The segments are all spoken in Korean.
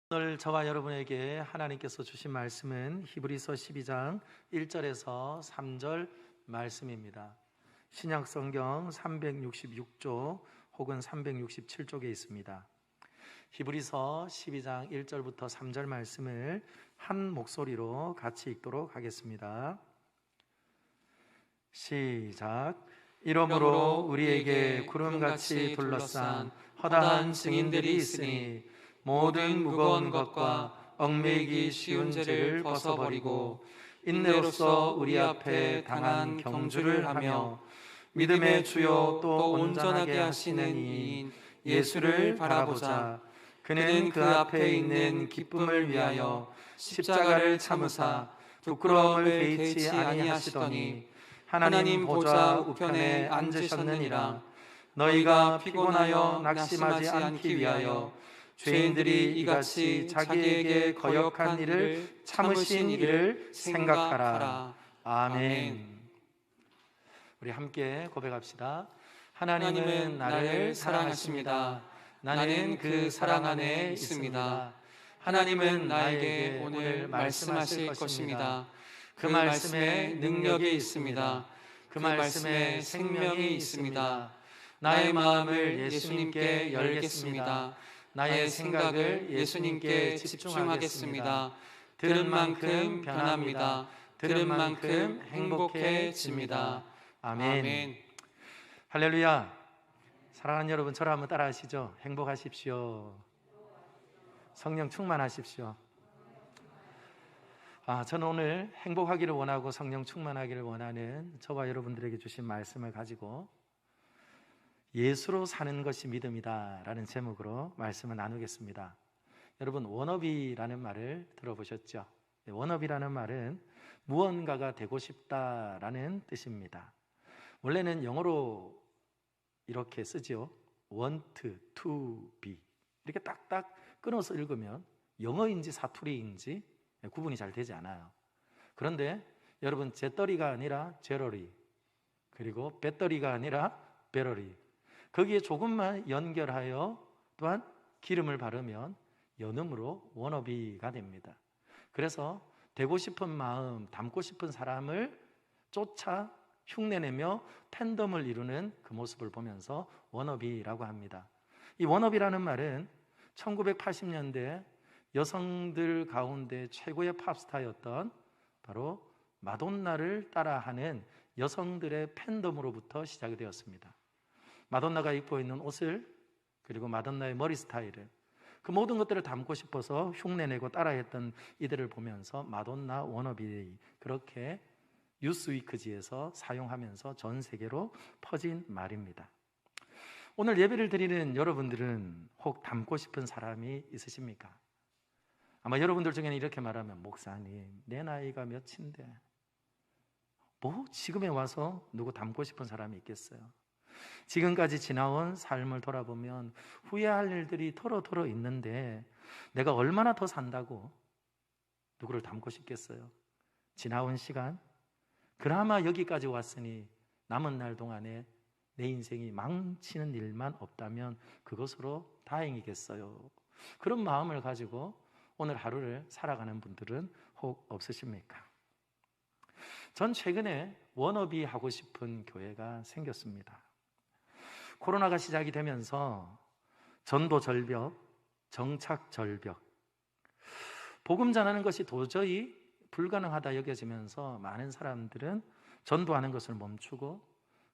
오늘 저와 여러분에게 하나님께서 주신 말씀은 히브리서 12장 1절에서 3절 말씀입니다. 신약성경 366조 혹은 367쪽에 있습니다. 히브리서 12장 1절부터 3절 말씀을 한 목소리로 같이 읽도록 하겠습니다. 시작. 이러므로 우리에게 구름같이 둘러싼 허다한 증인들이 있으니 모든 무거운 것과 얽매이기 쉬운 죄를 벗어버리고 인내로써 우리 앞에 당한 경주를 하며 믿음의 주요 또 온전하게 하시는 이인 예수를 바라보자. 그는 그 앞에 있는 기쁨을 위하여 십자가를 참으사 부끄러움을 개의치 아니하시더니 하나님 보좌 우편에 앉으셨느니라. 너희가 피곤하여 낙심하지 않기 위하여 죄인들이 이같이 자기에게 거역한 일을 참으신 일을 생각하라. 아멘. 우리 함께 고백합시다. 하나님은 나를 사랑하십니다. 나는 그 사랑 안에 있습니다. 하나님은 나에게 오늘 말씀하실 것입니다. 그 말씀에 능력이 있습니다. 그 말씀에 생명이 있습니다. 나의 마음을 예수님께 열겠습니다. 나의 생각을 예수님께 집중하겠습니다. 들은 만큼 변합니다. 들은 만큼 행복해집니다. 아멘. 할렐루야. 사랑하는 여러분, 저를 한번 따라 하시죠. 행복하십시오. 성령 충만하십시오. 저는 오늘 행복하기를 원하고 성령 충만하기를 원하는 저와 여러분들에게 주신 말씀을 가지고 예수로 사는 것이 믿음이다 라는 제목으로 말씀을 나누겠습니다. 여러분, 워너비라는 말을 들어보셨죠? 워너비라는 말은 무언가가 되고 싶다라는 뜻입니다. 원래는 영어로 이렇게 쓰죠. want to be. 이렇게 딱딱 끊어서 읽으면 영어인지 사투리인지 구분이 잘 되지 않아요. 그런데 여러분, 재떨이가 아니라 제러리, 그리고 배터리가 아니라 배러리, 거기에 조금만 연결하여 또한 기름을 바르면 연음으로 워너비가 됩니다. 그래서 되고 싶은 마음, 닮고 싶은 사람을 쫓아 흉내내며 팬덤을 이루는 그 모습을 보면서 워너비라고 합니다. 이 워너비라는 말은 1980년대 여성들 가운데 최고의 팝스타였던 바로 마돈나를 따라하는 여성들의 팬덤으로부터 시작이 되었습니다. 마돈나가 입고 있는 옷을, 그리고 마돈나의 머리 스타일을, 그 모든 것들을 담고 싶어서 흉내내고 따라했던 이들을 보면서 마돈나 워너비, 그렇게 뉴스위크지에서 사용하면서 전 세계로 퍼진 말입니다. 오늘 예배를 드리는 여러분들은 혹 닮고 싶은 사람이 있으십니까? 아마 여러분들 중에는 이렇게 말하면, 목사님, 내 나이가 몇인데 뭐 지금에 와서 누구 닮고 싶은 사람이 있겠어요? 지금까지 지나온 삶을 돌아보면 후회할 일들이 토로토로 있는데 내가 얼마나 더 산다고 누구를 닮고 싶겠어요? 지나온 시간, 그나마 여기까지 왔으니 남은 날 동안에 내 인생이 망치는 일만 없다면 그것으로 다행이겠어요. 그런 마음을 가지고 오늘 하루를 살아가는 분들은 혹 없으십니까? 전 최근에 워너비 하고 싶은 교회가 생겼습니다. 코로나가 시작이 되면서 전도 절벽, 정착 절벽, 복음 전하는 것이 도저히 불가능하다 여겨지면서 많은 사람들은 전도하는 것을 멈추고,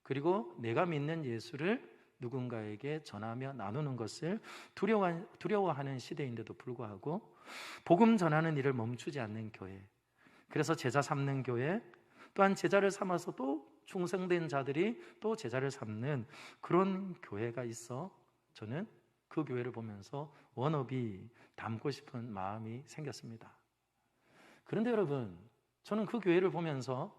그리고 내가 믿는 예수를 누군가에게 전하며 나누는 것을 두려워하는 시대인데도 불구하고 복음 전하는 일을 멈추지 않는 교회, 그래서 제자 삼는 교회, 또한 제자를 삼아서 또 충성된 자들이 또 제자를 삼는 그런 교회가 있어 저는 그 교회를 보면서 워너비, 닮고 싶은 마음이 생겼습니다. 그런데 여러분, 저는 그 교회를 보면서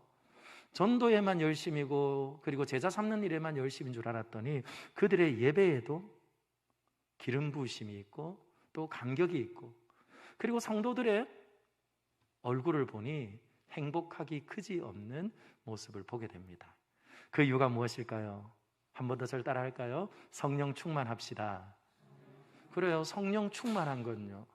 전도에만 열심이고 그리고 제자 삼는 일에만 열심인 줄 알았더니 그들의 예배에도 기름 부으심이 있고 또 감격이 있고, 그리고 성도들의 얼굴을 보니 행복하기 그지없는 모습을 보게 됩니다. 그 이유가 무엇일까요? 한 번 더 저를 따라 할까요? 성령 충만합시다. 그래요. 성령 충만한 건요,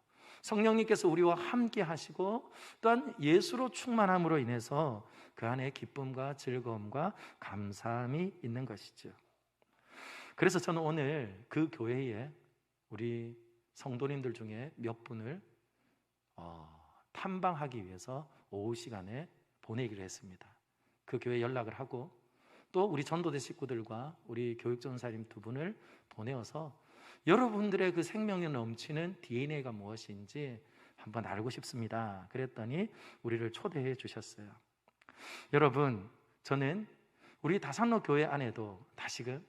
성령님께서 우리와 함께 하시고 또한 예수로 충만함으로 인해서 그 안에 기쁨과 즐거움과 감사함이 있는 것이죠. 그래서 저는 오늘 그 교회에 우리 성도님들 중에 몇 분을 탐방하기 위해서 오후 시간에 보내기로 했습니다. 그 교회에 연락을 하고 또 우리 전도대 식구들과 우리 교육전사님 두 분을 보내어서 여러분들의 그 생명력 넘치는 DNA가 무엇인지 한번 알고 싶습니다. 그랬더니 우리를 초대해 주셨어요. 여러분, 저는 우리 다산로 교회 안에도 다시금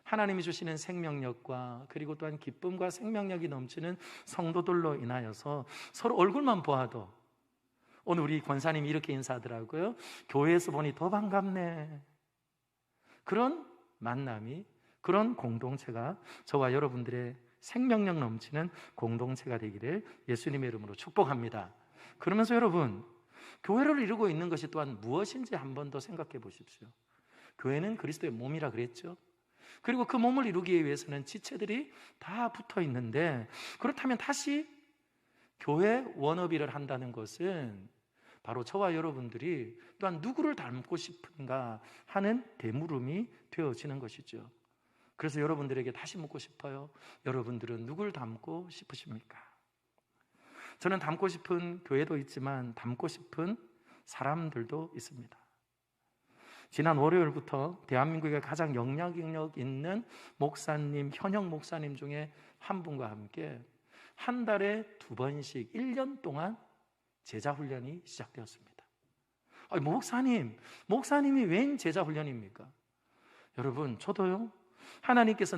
하나님이 주시는 생명력과 그리고 또한 기쁨과 생명력이 넘치는 성도들로 인하여서 서로 얼굴만 보아도 오늘 우리 권사님이 이렇게 인사하더라고요. 교회에서 보니 더 반갑네. 그런 만남이, 그런 공동체가 저와 여러분들의 생명력 넘치는 공동체가 되기를 예수님의 이름으로 축복합니다. 그러면서 여러분, 교회를 이루고 있는 것이 또한 무엇인지 한 번 더 생각해 보십시오. 교회는 그리스도의 몸이라 그랬죠. 그리고 그 몸을 이루기 위해서는 지체들이 다 붙어 있는데, 그렇다면 다시 교회 워너비를 한다는 것은 바로 저와 여러분들이 또한 누구를 닮고 싶은가 하는 대물음이 되어지는 것이죠. 그래서 여러분들에게 다시 묻고 싶어요. 여러분들은 누굴 닮고 싶으십니까? 저는 닮고 싶은 교회도 있지만 닮고 싶은 사람들도 있습니다. 지난 월요일부터 대한민국에 가장 영향력 있는 목사님, 현역 목사님 중에 한 분과 함께 한 달에 2번씩 1년 동안 제자 훈련이 시작되었습니다. 목사님이 웬 제자 훈련입니까? 여러분, 저도요, 하나님께서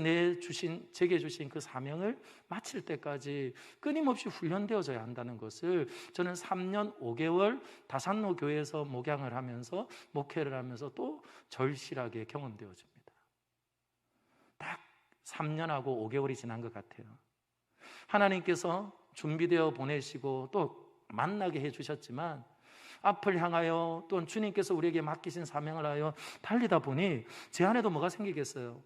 제게 주신 그 사명을 마칠 때까지 끊임없이 훈련되어져야 한다는 것을 저는 3년 5개월 다산로 교회에서 목양을 하면서 목회를 하면서 또 절실하게 경험되어집니다. 딱 3년하고 5개월이 지난 것 같아요. 하나님께서 준비되어 보내시고 또 만나게 해주셨지만 앞을 향하여 또 주님께서 우리에게 맡기신 사명을 하여 달리다 보니 제 안에도 뭐가 생기겠어요?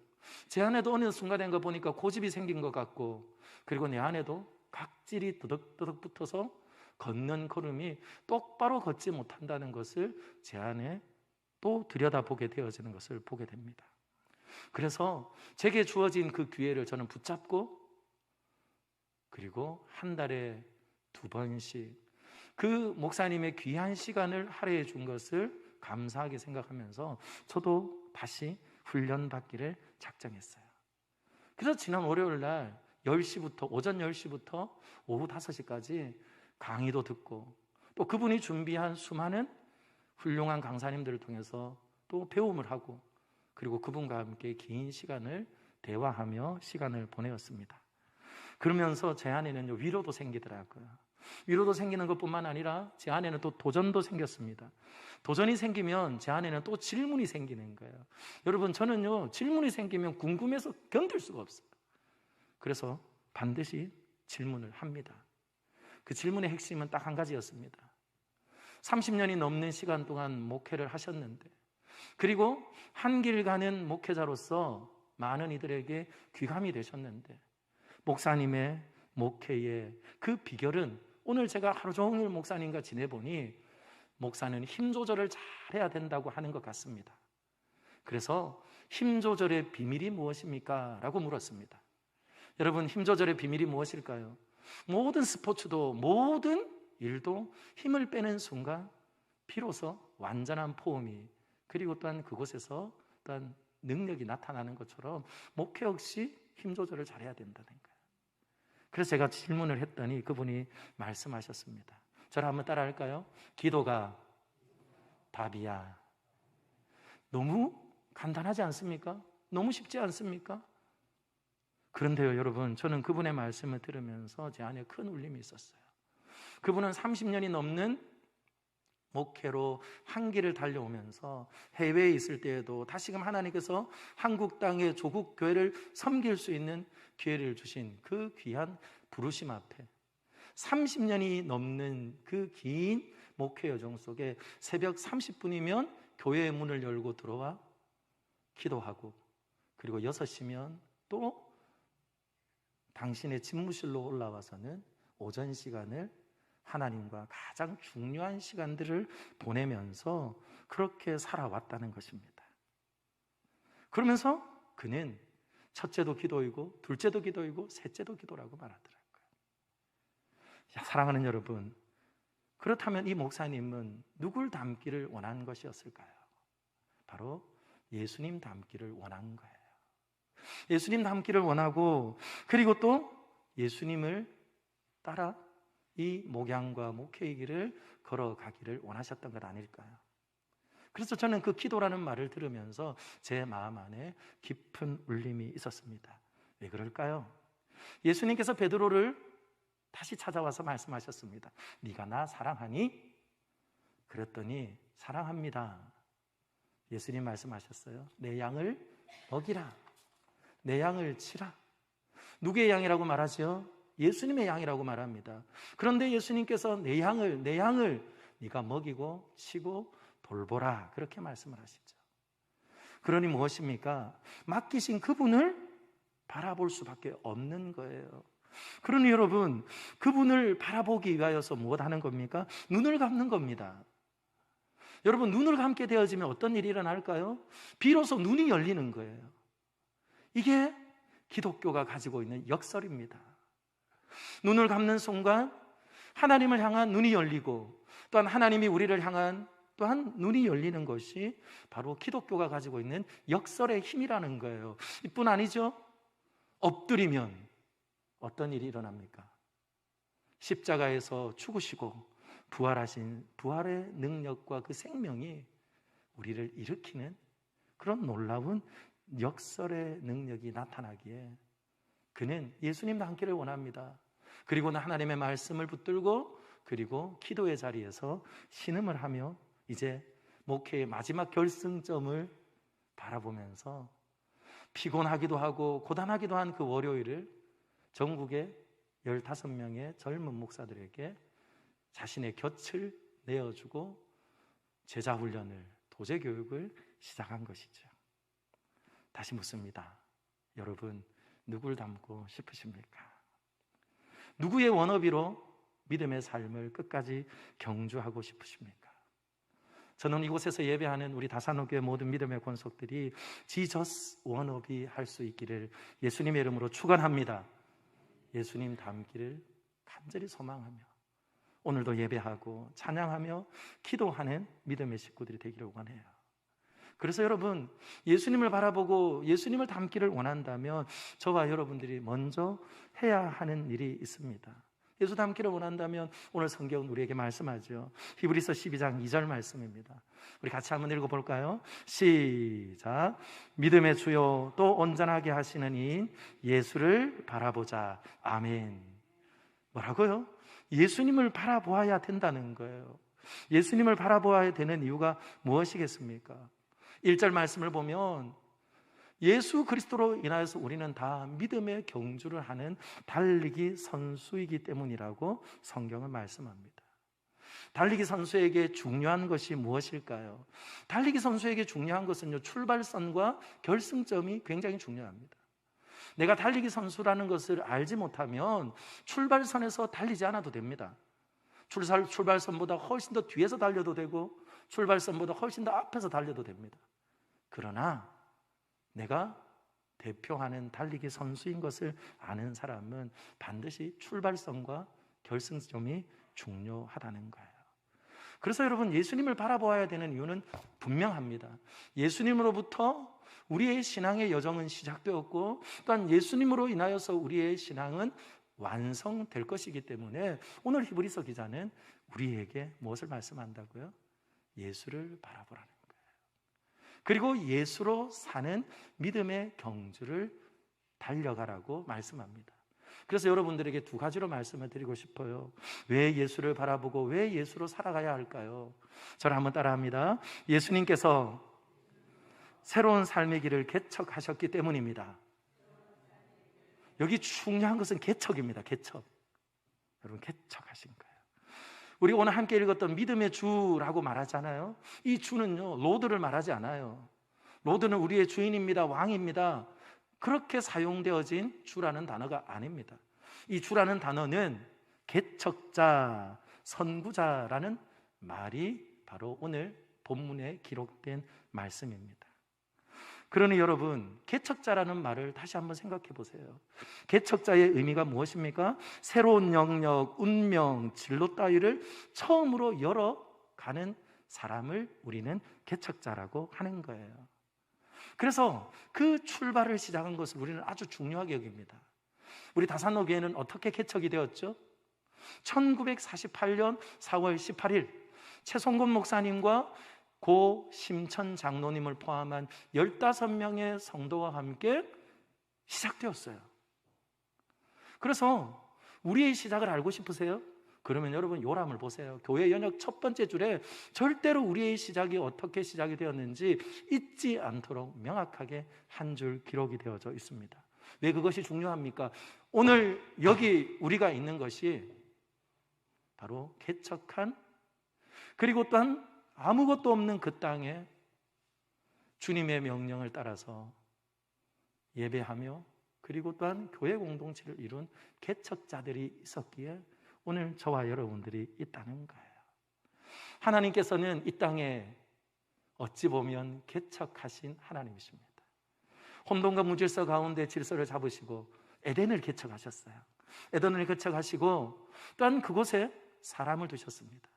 제 안에도 어느 순간인 거 보니까 고집이 생긴 것 같고, 그리고 내 안에도 각질이 뜨덕뜨덕 붙어서 걷는 걸음이 똑바로 걷지 못한다는 것을 제 안에 또 들여다보게 되어지는 것을 보게 됩니다. 그래서 제게 주어진 그 기회를 저는 붙잡고, 그리고 한 달에 2번씩 그 목사님의 귀한 시간을 할애해 준 것을 감사하게 생각하면서 저도 다시 훈련받기를 작정했어요. 그래서 지난 월요일 날 10시부터, 오전 10시부터 오후 5시까지 강의도 듣고 또 그분이 준비한 수많은 훌륭한 강사님들을 통해서 또 배움을 하고, 그리고 그분과 함께 긴 시간을 대화하며 시간을 보내었습니다. 그러면서 제 안에는 위로도 생기더라고요. 위로도 생기는 것뿐만 아니라 제 안에는 또 도전도 생겼습니다. 도전이 생기면 제 안에는 또 질문이 생기는 거예요. 여러분, 저는요, 질문이 생기면 궁금해서 견딜 수가 없어요. 그래서 반드시 질문을 합니다. 그 질문의 핵심은 딱 한 가지였습니다. 30년이 넘는 시간 동안 목회를 하셨는데, 그리고 한 길 가는 목회자로서 많은 이들에게 귀감이 되셨는데, 목사님의 목회의 그 비결은 오늘 제가 하루 종일 목사님과 지내보니 목사는 힘 조절을 잘해야 된다고 하는 것 같습니다. 그래서 힘 조절의 비밀이 무엇입니까? 라고 물었습니다. 여러분, 힘 조절의 비밀이 무엇일까요? 모든 스포츠도 모든 일도 힘을 빼는 순간 비로소 완전한 포음이, 그리고 또한 그곳에서 또한 능력이 나타나는 것처럼 목회 역시 힘 조절을 잘해야 된다는 거예요. 그래서 제가 질문을 했더니 그분이 말씀하셨습니다. 저를 한번 따라 할까요? 기도가 답이야. 너무 간단하지 않습니까? 너무 쉽지 않습니까? 그런데요, 여러분, 저는 그분의 말씀을 들으면서 제 안에 큰 울림이 있었어요. 그분은 30년이 넘는 목회로 한 길을 달려오면서 해외에 있을 때에도 다시금 하나님께서 한국 땅의 조국 교회를 섬길 수 있는 기회를 주신 그 귀한 부르심 앞에 30년이 넘는 그 긴 목회 여정 속에 새벽 30분이면 교회의 문을 열고 들어와 기도하고, 그리고 6시면 또 당신의 집무실로 올라와서는 오전 시간을 하나님과 가장 중요한 시간들을 보내면서 그렇게 살아왔다는 것입니다. 그러면서 그는 첫째도 기도이고 둘째도 기도이고 셋째도 기도라고 말하더라고요. 사랑하는 여러분, 그렇다면 이 목사님은 누굴 닮기를 원한 것이었을까요? 바로 예수님 닮기를 원한 거예요. 예수님 닮기를 원하고, 그리고 또 예수님을 따라 이 목양과 목회의 길을 걸어가기를 원하셨던 것 아닐까요? 그래서 저는 그 기도라는 말을 들으면서 제 마음 안에 깊은 울림이 있었습니다. 왜 그럴까요? 예수님께서 베드로를 다시 찾아와서 말씀하셨습니다. 네가 나 사랑하니? 그랬더니 사랑합니다. 예수님 말씀하셨어요. 내 양을 먹이라. 내 양을 치라. 누구의 양이라고 말하죠? 예수님의 양이라고 말합니다. 그런데 예수님께서 내 양을 네가 먹이고 치고 돌보라, 그렇게 말씀을 하시죠. 그러니 무엇입니까? 맡기신 그분을 바라볼 수밖에 없는 거예요. 그러니 여러분, 그분을 바라보기 위하여서 무엇 하는 겁니까? 눈을 감는 겁니다. 여러분, 눈을 감게 되어지면 어떤 일이 일어날까요? 비로소 눈이 열리는 거예요. 이게 기독교가 가지고 있는 역설입니다. 눈을 감는 순간 하나님을 향한 눈이 열리고, 또한 하나님이 우리를 향한 또한 눈이 열리는 것이 바로 기독교가 가지고 있는 역설의 힘이라는 거예요. 이뿐 아니죠. 엎드리면 어떤 일이 일어납니까? 십자가에서 죽으시고 부활하신 부활의 능력과 그 생명이 우리를 일으키는 그런 놀라운 역설의 능력이 나타나기에 그는 예수님 닮기를 원합니다. 그리고는 하나님의 말씀을 붙들고, 그리고 기도의 자리에서 신음을 하며 이제 목회의 마지막 결승점을 바라보면서 피곤하기도 하고 고단하기도 한 그 월요일을 전국의 15명의 젊은 목사들에게 자신의 곁을 내어주고 제자훈련을, 도제교육을 시작한 것이죠. 다시 묻습니다. 여러분, 누굴 닮고 싶으십니까? 누구의 워너비로 믿음의 삶을 끝까지 경주하고 싶으십니까? 저는 이곳에서 예배하는 우리 다산호교회 모든 믿음의 권속들이 지저스 워너비 할 수 있기를 예수님의 이름으로 축원합니다. 예수님 닮기를 간절히 소망하며 오늘도 예배하고 찬양하며 기도하는 믿음의 식구들이 되기를 원해요. 그래서 여러분, 예수님을 바라보고 예수님을 닮기를 원한다면 저와 여러분들이 먼저 해야 하는 일이 있습니다. 예수 닮기를 원한다면 오늘 성경은 우리에게 말씀하죠. 히브리서 12장 2절 말씀입니다. 우리 같이 한번 읽어볼까요? 시작. 믿음의 주요 또 온전하게 하시는 이 예수를 바라보자. 아멘. 뭐라고요? 예수님을 바라보아야 된다는 거예요. 예수님을 바라보아야 되는 이유가 무엇이겠습니까? 1절 말씀을 보면 예수 그리스도로 인하여서 우리는 다 믿음의 경주를 하는 달리기 선수이기 때문이라고 성경은 말씀합니다. 달리기 선수에게 중요한 것이 무엇일까요? 달리기 선수에게 중요한 것은요, 출발선과 결승점이 굉장히 중요합니다. 내가 달리기 선수라는 것을 알지 못하면 출발선에서 달리지 않아도 됩니다. 출발선보다 훨씬 더 뒤에서 달려도 되고 출발선보다 훨씬 더 앞에서 달려도 됩니다. 그러나 내가 대표하는 달리기 선수인 것을 아는 사람은 반드시 출발선과 결승점이 중요하다는 거예요. 그래서 여러분, 예수님을 바라보아야 되는 이유는 분명합니다. 예수님으로부터 우리의 신앙의 여정은 시작되었고, 또한 예수님으로 인하여서 우리의 신앙은 완성될 것이기 때문에 오늘 히브리서 기자는 우리에게 무엇을 말씀한다고요? 예수를 바라보라는 거예요. 그리고 예수로 사는 믿음의 경주를 달려가라고 말씀합니다. 그래서 여러분들에게 두 가지로 말씀을 드리고 싶어요. 왜 예수를 바라보고 왜 예수로 살아가야 할까요? 저를 한번 따라합니다. 예수님께서 새로운 삶의 길을 개척하셨기 때문입니다. 여기 중요한 것은 개척입니다. 개척. 여러분, 개척하신 거예요. 우리 오늘 함께 읽었던 믿음의 주라고 말하잖아요. 이 주는요, 로드를 말하지 않아요. 로드는 우리의 주인입니다, 왕입니다. 그렇게 사용되어진 주라는 단어가 아닙니다. 이 주라는 단어는 개척자, 선구자라는 말이 바로 오늘 본문에 기록된 말씀입니다. 그러니 여러분, 개척자라는 말을 다시 한번 생각해 보세요. 개척자의 의미가 무엇입니까? 새로운 영역, 운명, 진로 따위를 처음으로 열어가는 사람을 우리는 개척자라고 하는 거예요. 그래서 그 출발을 시작한 것을 우리는 아주 중요하게 여깁니다. 우리 다산노교회는 어떻게 개척이 되었죠? 1948년 4월 18일 최성곤 목사님과 고 심천 장로님을 포함한 15명의 성도와 함께 시작되었어요. 그래서 우리의 시작을 알고 싶으세요? 그러면 여러분 요람을 보세요. 교회 연역 첫 번째 줄에 절대로 우리의 시작이 어떻게 시작이 되었는지 잊지 않도록 명확하게 한 줄 기록이 되어져 있습니다. 왜 그것이 중요합니까? 오늘 여기 우리가 있는 것이 바로 개척한, 그리고 또한 아무것도 없는 그 땅에 주님의 명령을 따라서 예배하며 그리고 또한 교회 공동체를 이룬 개척자들이 있었기에 오늘 저와 여러분들이 있다는 거예요. 하나님께서는 이 땅에 어찌 보면 개척하신 하나님이십니다. 혼돈과 무질서 가운데 질서를 잡으시고 에덴을 개척하셨어요. 에덴을 개척하시고 또한 그곳에 사람을 두셨습니다.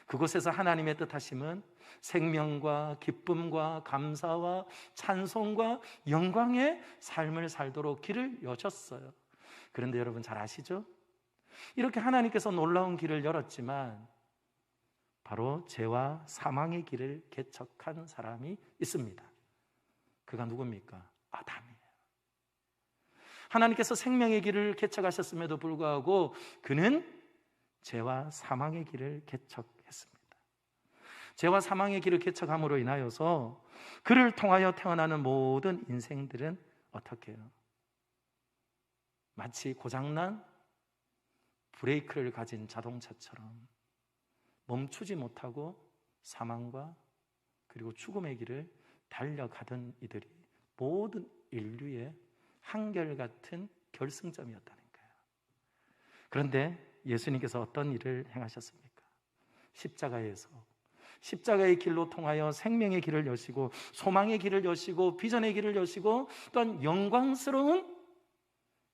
그곳에서 하나님의 뜻하심은 생명과 기쁨과 감사와 찬송과 영광의 삶을 살도록 길을 여셨어요. 그런데 여러분 잘 아시죠? 이렇게 하나님께서 놀라운 길을 열었지만 바로 죄와 사망의 길을 개척한 사람이 있습니다. 그가 누굽니까? 아담이에요. 하나님께서 생명의 길을 개척하셨음에도 불구하고 그는 죄와 사망의 길을 개척했습니다. 죄와 사망의 길을 개척함으로 인하여서 그를 통하여 태어나는 모든 인생들은 어떻게 해요? 마치 고장난 브레이크를 가진 자동차처럼 멈추지 못하고 사망과 그리고 죽음의 길을 달려가던 이들이 모든 인류의 한결같은 결승점이었다는 거예요. 그런데 예수님께서 어떤 일을 행하셨습니까? 십자가의 길로 통하여 생명의 길을 여시고 소망의 길을 여시고 비전의 길을 여시고 또한 영광스러운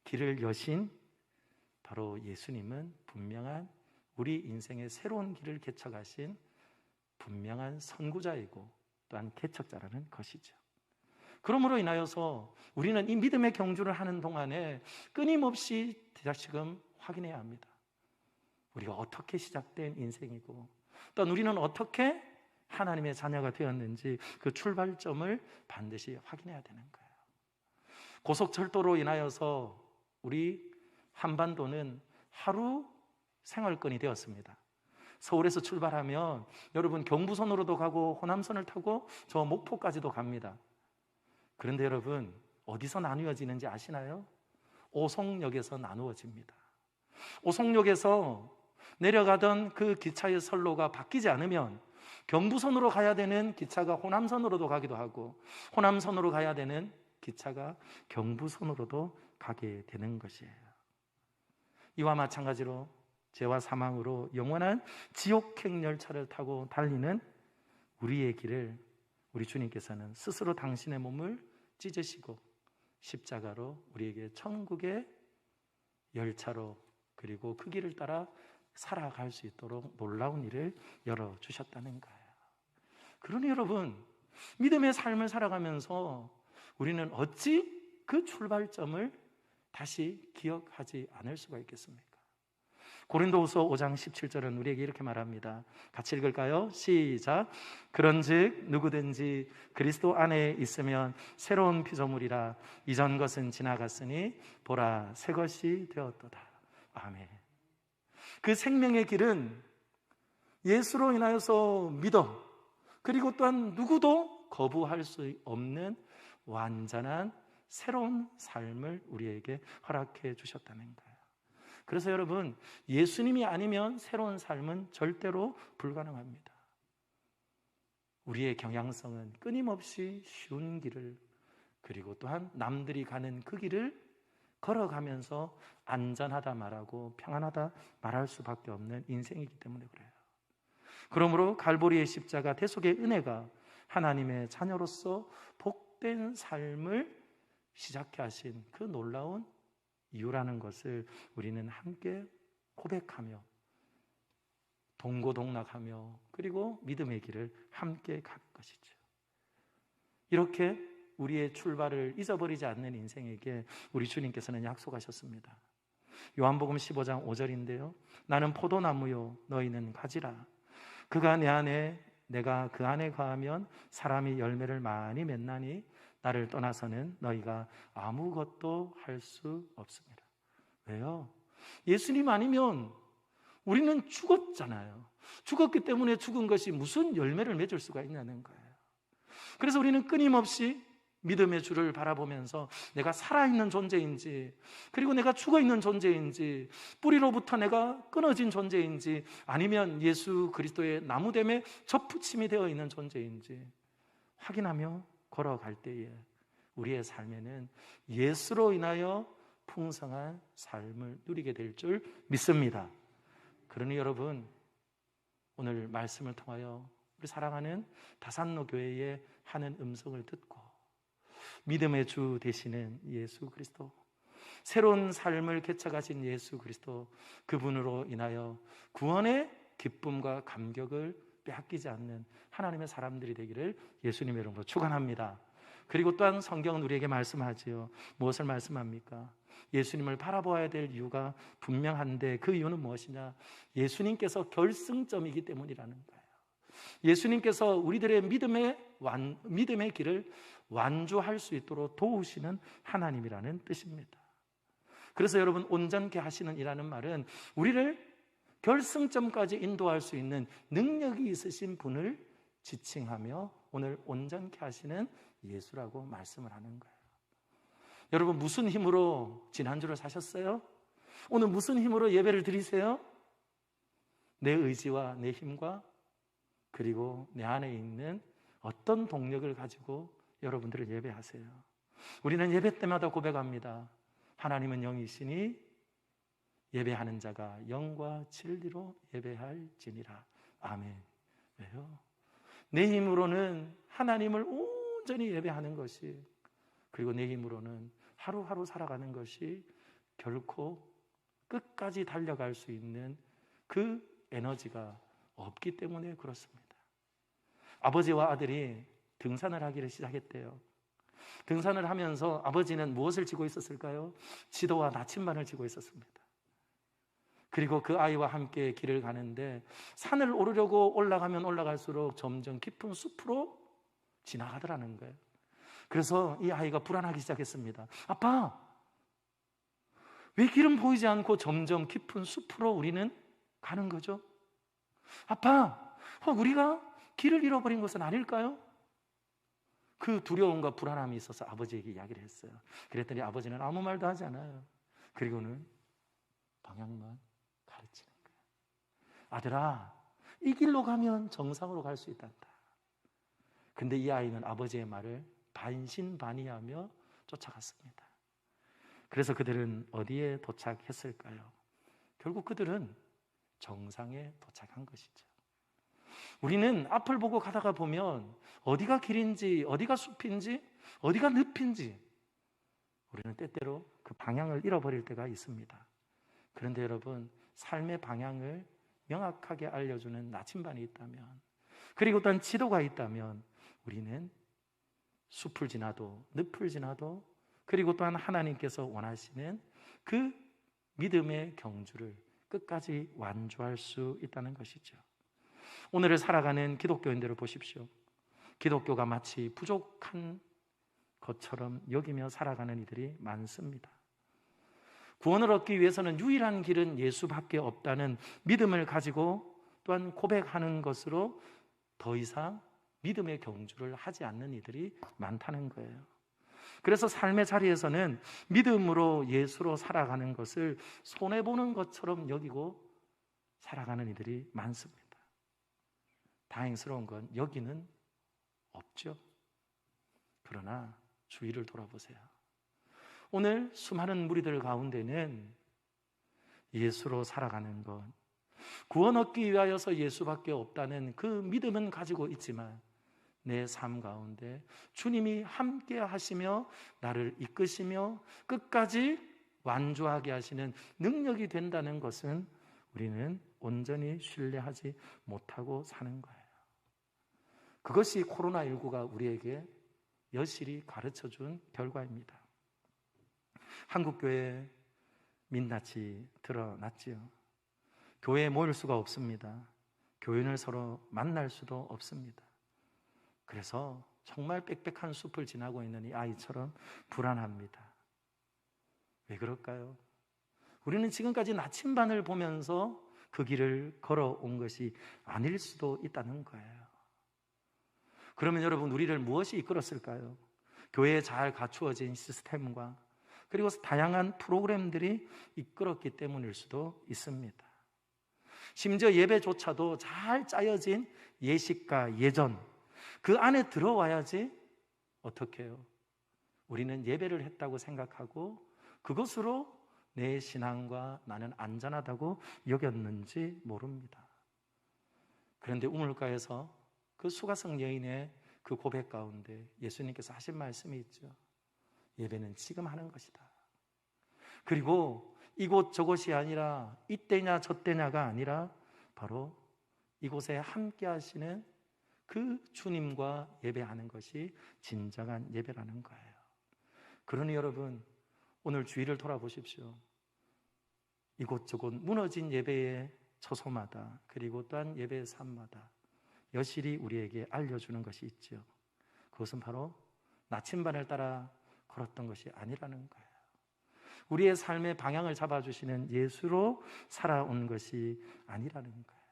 길을 여신 바로 예수님은 분명한 우리 인생의 새로운 길을 개척하신 분명한 선구자이고 또한 개척자라는 것이죠. 그러므로 인하여서 우리는 이 믿음의 경주를 하는 동안에 끊임없이 다시금 확인해야 합니다. 우리가 어떻게 시작된 인생이고 또한 우리는 어떻게 하나님의 자녀가 되었는지 그 출발점을 반드시 확인해야 되는 거예요. 고속철도로 인하여서 우리 한반도는 하루 생활권이 되었습니다. 서울에서 출발하면 여러분 경부선으로도 가고 호남선을 타고 저 목포까지도 갑니다. 그런데 여러분 어디서 나누어지는지 아시나요? 오송역에서 나누어집니다. 오송역에서 내려가던 그 기차의 선로가 바뀌지 않으면 경부선으로 가야 되는 기차가 호남선으로도 가기도 하고 호남선으로 가야 되는 기차가 경부선으로도 가게 되는 것이에요. 이와 마찬가지로 죄와 사망으로 영원한 지옥행 열차를 타고 달리는 우리의 길을 우리 주님께서는 스스로 당신의 몸을 찢으시고 십자가로 우리에게 천국의 열차로 그리고 그 길을 따라 살아갈 수 있도록 놀라운 일을 열어주셨다는 거예요. 그러니 여러분 믿음의 삶을 살아가면서 우리는 어찌 그 출발점을 다시 기억하지 않을 수가 있겠습니까? 고린도후서 5장 17절은 우리에게 이렇게 말합니다. 같이 읽을까요? 시작. 그런즉 누구든지 그리스도 안에 있으면 새로운 피조물이라 이전 것은 지나갔으니 보라 새 것이 되었도다. 아멘. 그 생명의 길은 예수로 인하여서 믿어 그리고 또한 누구도 거부할 수 없는 완전한 새로운 삶을 우리에게 허락해 주셨다는 거예요. 그래서 여러분 예수님이 아니면 새로운 삶은 절대로 불가능합니다. 우리의 경향성은 끊임없이 쉬운 길을 그리고 또한 남들이 가는 그 길을 걸어가면서 안전하다 말하고 평안하다 말할 수밖에 없는 인생이기 때문에 그래요. 그러므로 갈보리의 십자가 대속의 은혜가 하나님의 자녀로서 복된 삶을 시작케 하신 그 놀라운 이유라는 것을 우리는 함께 고백하며 동고동락하며 그리고 믿음의 길을 함께 갈 것이죠. 이렇게 우리의 출발을 잊어버리지 않는 인생에게 우리 주님께서는 약속하셨습니다. 요한복음 15장 5절인데요. 나는 포도나무요 너희는 가지라. 그가 내 안에 내가 그 안에 거하면 사람이 열매를 많이 맺나니 나를 떠나서는 너희가 아무것도 할 수 없습니다. 왜요? 예수님 아니면 우리는 죽었잖아요. 죽었기 때문에 죽은 것이 무슨 열매를 맺을 수가 있냐는 거예요. 그래서 우리는 끊임없이 믿음의 주를 바라보면서 내가 살아있는 존재인지, 그리고 내가 죽어있는 존재인지, 뿌리로부터 내가 끊어진 존재인지, 아니면 예수 그리스도의 나무됨에 접붙임이 되어 있는 존재인지 확인하며 걸어갈 때에 우리의 삶에는 예수로 인하여 풍성한 삶을 누리게 될 줄 믿습니다. 그러니 여러분, 오늘 말씀을 통하여 우리 사랑하는 다산로 교회의 하는 음성을 듣고 믿음의 주 되시는 예수 그리스도, 새로운 삶을 개척하신 예수 그리스도, 그분으로 인하여 구원의 기쁨과 감격을 빼앗기지 않는 하나님의 사람들이 되기를 예수님의 이름으로 축원합니다. 그리고 또한 성경은 우리에게 말씀하지요. 무엇을 말씀합니까? 예수님을 바라보아야 될 이유가 분명한데 그 이유는 무엇이냐? 예수님께서 결승점이기 때문이라는 거예요. 예수님께서 우리들의 믿음의 길을 완주할 수 있도록 도우시는 하나님이라는 뜻입니다. 그래서 여러분, 온전케 하시는 이라는 말은 우리를 결승점까지 인도할 수 있는 능력이 있으신 분을 지칭하며 오늘 온전케 하시는 예수라고 말씀을 하는 거예요. 여러분, 무슨 힘으로 지난주를 사셨어요? 오늘 무슨 힘으로 예배를 드리세요? 내 의지와 내 힘과 그리고 내 안에 있는 어떤 동력을 가지고 여러분들을 예배하세요? 우리는 예배 때마다 고백합니다. 하나님은 영이시니 예배하는 자가 영과 진리로 예배할지니라. 아멘. 왜요? 내 힘으로는 하나님을 온전히 예배하는 것이, 그리고 내 힘으로는 하루하루 살아가는 것이 결코 끝까지 달려갈 수 있는 그 에너지가 없기 때문에 그렇습니다. 아버지와 아들이 등산을 하기를 시작했대요. 등산을 하면서 아버지는 무엇을 지고 있었을까요? 지도와 나침반을 지고 있었습니다. 그리고 그 아이와 함께 길을 가는데 산을 오르려고 올라가면 올라갈수록 점점 깊은 숲으로 지나가더라는 거예요. 그래서 이 아이가 불안하기 시작했습니다. 아빠, 왜 길은 보이지 않고 점점 깊은 숲으로 우리는 가는 거죠? 아빠, 우리가 길을 잃어버린 것은 아닐까요? 그 두려움과 불안함이 있어서 아버지에게 이야기를 했어요. 그랬더니 아버지는 아무 말도 하지 않아요. 그리고는 방향만 가르치는 거예요. 아들아, 이 길로 가면 정상으로 갈 수 있단다. 근데 이 아이는 아버지의 말을 반신반의하며 쫓아갔습니다. 그래서 그들은 어디에 도착했을까요? 결국 그들은 정상에 도착한 것이죠. 우리는 앞을 보고 가다가 보면 어디가 길인지, 어디가 숲인지, 어디가 늪인지 우리는 때때로 그 방향을 잃어버릴 때가 있습니다. 그런데 여러분, 삶의 방향을 명확하게 알려주는 나침반이 있다면, 그리고 또한 지도가 있다면 우리는 숲을 지나도 늪을 지나도, 그리고 또한 하나님께서 원하시는 그 믿음의 경주를 끝까지 완주할 수 있다는 것이죠. 오늘을 살아가는 기독교인들을 보십시오. 기독교가 마치 부족한 것처럼 여기며 살아가는 이들이 많습니다. 구원을 얻기 위해서는 유일한 길은 예수밖에 없다는 믿음을 가지고 또한 고백하는 것으로 더 이상 믿음의 경주를 하지 않는 이들이 많다는 거예요. 그래서 삶의 자리에서는 믿음으로 예수로 살아가는 것을 손해보는 것처럼 여기고 살아가는 이들이 많습니다. 다행스러운 건 여기는 없죠. 그러나 주위를 돌아보세요. 오늘 수많은 무리들 가운데는 예수로 살아가는 것, 구원 얻기 위하여서 예수밖에 없다는 그 믿음은 가지고 있지만 내 삶 가운데 주님이 함께 하시며 나를 이끄시며 끝까지 완주하게 하시는 능력이 된다는 것은 우리는 온전히 신뢰하지 못하고 사는 거예요. 그것이 코로나19가 우리에게 여실히 가르쳐준 결과입니다. 한국교회 민낯이 드러났지요. 교회에 모일 수가 없습니다. 교인을 서로 만날 수도 없습니다. 그래서 정말 빽빽한 숲을 지나고 있는 이 아이처럼 불안합니다. 왜 그럴까요? 우리는 지금까지 나침반을 보면서 그 길을 걸어온 것이 아닐 수도 있다는 거예요. 그러면 여러분, 우리를 무엇이 이끌었을까요? 교회에 잘 갖추어진 시스템과 그리고 다양한 프로그램들이 이끌었기 때문일 수도 있습니다. 심지어 예배조차도 잘 짜여진 예식과 예전, 그 안에 들어와야지 어떻게 해요? 우리는 예배를 했다고 생각하고 그것으로 내 신앙과 나는 안전하다고 여겼는지 모릅니다. 그런데 우물가에서 그 수가성 여인의 그 고백 가운데 예수님께서 하신 말씀이 있죠. 예배는 지금 하는 것이다. 그리고 이곳 저곳이 아니라 이때냐 저때냐가 아니라 바로 이곳에 함께 하시는 그 주님과 예배하는 것이 진정한 예배라는 거예요. 그러니 여러분, 오늘 주위를 돌아보십시오. 이곳저곳 무너진 예배의 처소마다 그리고 또한 예배의 삶마다 여실히 우리에게 알려주는 것이 있죠. 그것은 바로 나침반을 따라 걸었던 것이 아니라는 거예요. 우리의 삶의 방향을 잡아주시는 예수로 살아온 것이 아니라는 거예요.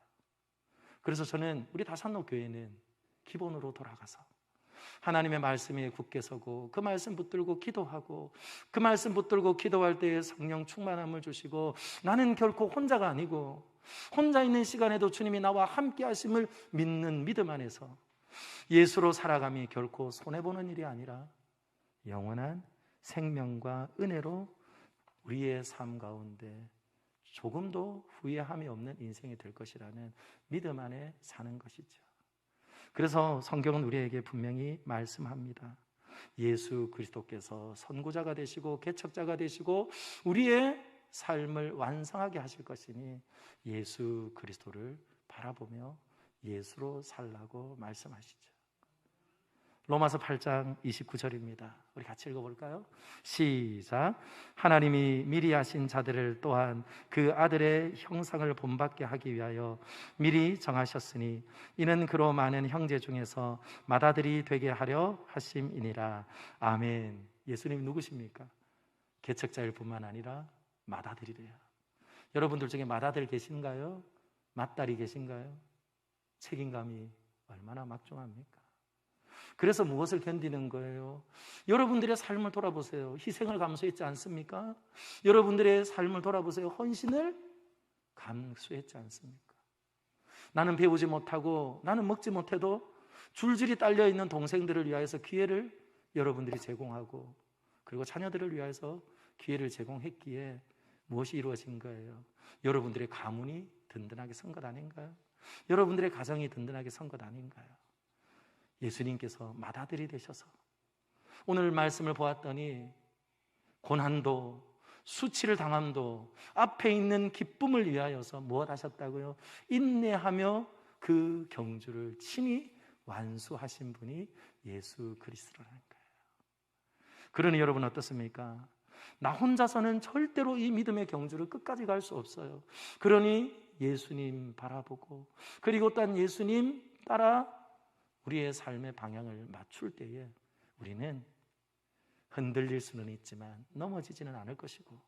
그래서 저는 우리 다산로교회는 기본으로 돌아가서 하나님의 말씀에 굳게 서고 그 말씀 붙들고 기도하고 그 말씀 붙들고 기도할 때에 성령 충만함을 주시고 나는 결코 혼자가 아니고 혼자 있는 시간에도 주님이 나와 함께 하심을 믿는 믿음 안에서 예수로 살아감이 결코 손해보는 일이 아니라 영원한 생명과 은혜로 우리의 삶 가운데 조금도 후회함이 없는 인생이 될 것이라는 믿음 안에 사는 것이죠. 그래서 성경은 우리에게 분명히 말씀합니다. 예수 그리스도께서 선구자가 되시고 개척자가 되시고 우리의 삶을 완성하게 하실 것이니 예수 그리스도를 바라보며 예수로 살라고 말씀하시죠. 로마서 8장 29절입니다. 우리 같이 읽어볼까요? 시작. 하나님이 미리 하신 자들을 또한 그 아들의 형상을 본받게 하기 위하여 미리 정하셨으니 이는 그로 많은 형제 중에서 맏아들이 되게 하려 하심이니라. 아멘. 예수님 누구십니까? 개척자일 뿐만 아니라 맏아들이래요. 여러분들 중에 맏아들 계신가요? 맏딸이 계신가요? 책임감이 얼마나 막중합니까? 그래서 무엇을 견디는 거예요? 여러분들의 삶을 돌아보세요. 희생을 감수했지 않습니까? 여러분들의 삶을 돌아보세요. 헌신을 감수했지 않습니까? 나는 배우지 못하고 나는 먹지 못해도 줄줄이 딸려있는 동생들을 위하여서 기회를 여러분들이 제공하고 그리고 자녀들을 위하여서 기회를 제공했기에 무엇이 이루어진 거예요? 여러분들의 가문이 든든하게 선 것 아닌가요? 여러분들의 가정이 든든하게 선 것 아닌가요? 예수님께서 맏아들이 되셔서 오늘 말씀을 보았더니 고난도 수치를 당함도 앞에 있는 기쁨을 위하여서 무엇 하셨다고요? 인내하며 그 경주를 친히 완수하신 분이 예수 그리스도라는 거예요. 그러니 여러분 어떻습니까? 나 혼자서는 절대로 이 믿음의 경주를 끝까지 갈 수 없어요. 그러니 예수님 바라보고 그리고 또한 예수님 따라 우리의 삶의 방향을 맞출 때에 우리는 흔들릴 수는 있지만 넘어지지는 않을 것이고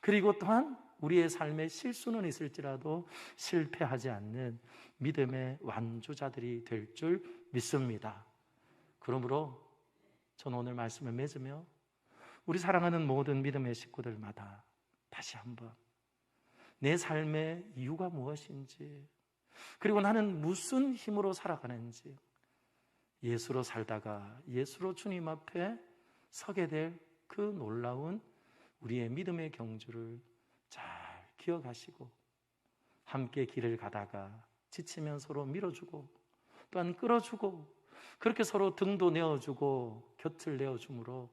그리고 또한 우리의 삶에 실수는 있을지라도 실패하지 않는 믿음의 완주자들이 될 줄 믿습니다. 그러므로 저는 오늘 말씀을 맺으며 우리 사랑하는 모든 믿음의 식구들마다 다시 한번 내 삶의 이유가 무엇인지 그리고 나는 무슨 힘으로 살아가는지 예수로 살다가 예수로 주님 앞에 서게 될 그 놀라운 우리의 믿음의 경주를 잘 기억하시고 함께 길을 가다가 지치면 서로 밀어주고 또한 끌어주고 그렇게 서로 등도 내어주고 곁을 내어줌으로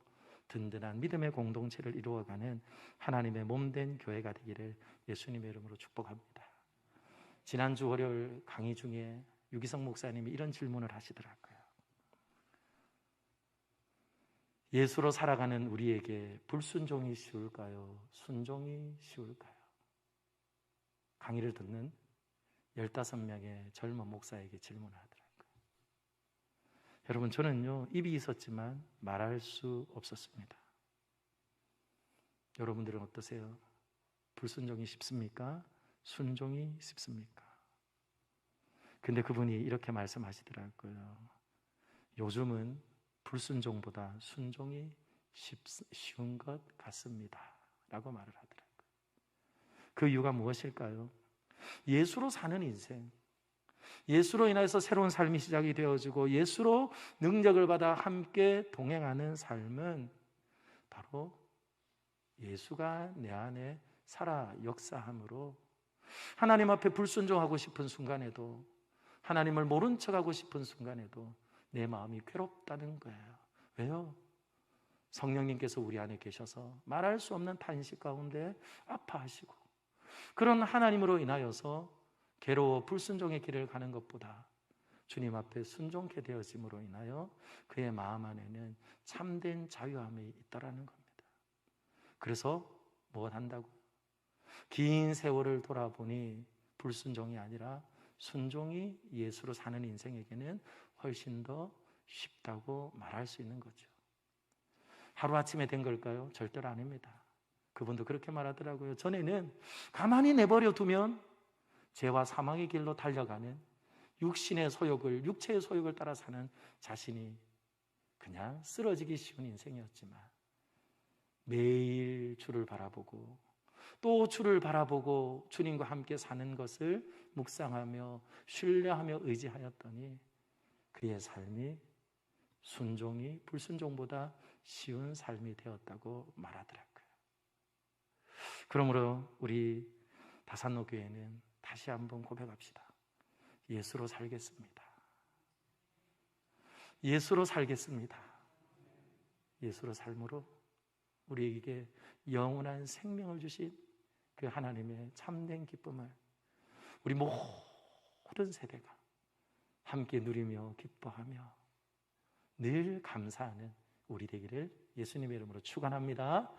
든든한 믿음의 공동체를 이루어가는 하나님의 몸된 교회가 되기를 예수님의 이름으로 축복합니다. 지난주 월요일 강의 중에 유기성 목사님이 이런 질문을 하시더라고요. 예수로 살아가는 우리에게 불순종이 쉬울까요? 순종이 쉬울까요? 강의를 듣는 15명의 젊은 목사에게 질문을 하더라고요. 여러분, 저는요, 입이 있었지만 말할 수 없었습니다. 여러분들은 어떠세요? 불순종이 쉽습니까? 순종이 쉽습니까? 근데 그분이 이렇게 말씀하시더라고요. 요즘은 불순종보다 순종이 쉬운 것 같습니다 라고 말을 하더라고요. 그 이유가 무엇일까요? 예수로 사는 인생, 예수로 인해서 새로운 삶이 시작이 되어지고 예수로 능력을 받아 함께 동행하는 삶은 바로 예수가 내 안에 살아 역사함으로 하나님 앞에 불순종하고 싶은 순간에도 하나님을 모른 척하고 싶은 순간에도 내 마음이 괴롭다는 거예요. 왜요? 성령님께서 우리 안에 계셔서 말할 수 없는 탄식 가운데 아파하시고 그런 하나님으로 인하여서 괴로워 불순종의 길을 가는 것보다 주님 앞에 순종케 되어짐으로 인하여 그의 마음 안에는 참된 자유함이 있다라는 겁니다. 그래서 무엇 한다고? 긴 세월을 돌아보니 불순종이 아니라 순종이 예수로 사는 인생에게는 훨씬 더 쉽다고 말할 수 있는 거죠. 하루아침에 된 걸까요? 절대로 아닙니다. 그분도 그렇게 말하더라고요. 전에는 가만히 내버려 두면 죄와 사망의 길로 달려가는 육신의 소욕을, 육체의 소욕을 따라 사는 자신이 그냥 쓰러지기 쉬운 인생이었지만 매일 주를 바라보고 또 주를 바라보고 주님과 함께 사는 것을 묵상하며 신뢰하며 의지하였더니 그의 삶이 순종이 불순종보다 쉬운 삶이 되었다고 말하더라고요. 그러므로 우리 다산로 교회는 다시 한번 고백합시다. 예수로 살겠습니다. 예수로 살겠습니다. 예수로 삶으로 우리에게 영원한 생명을 주신 그 하나님의 참된 기쁨을 우리 모든 세대가 함께 누리며 기뻐하며 늘 감사하는 우리 되기를 예수님의 이름으로 축원합니다.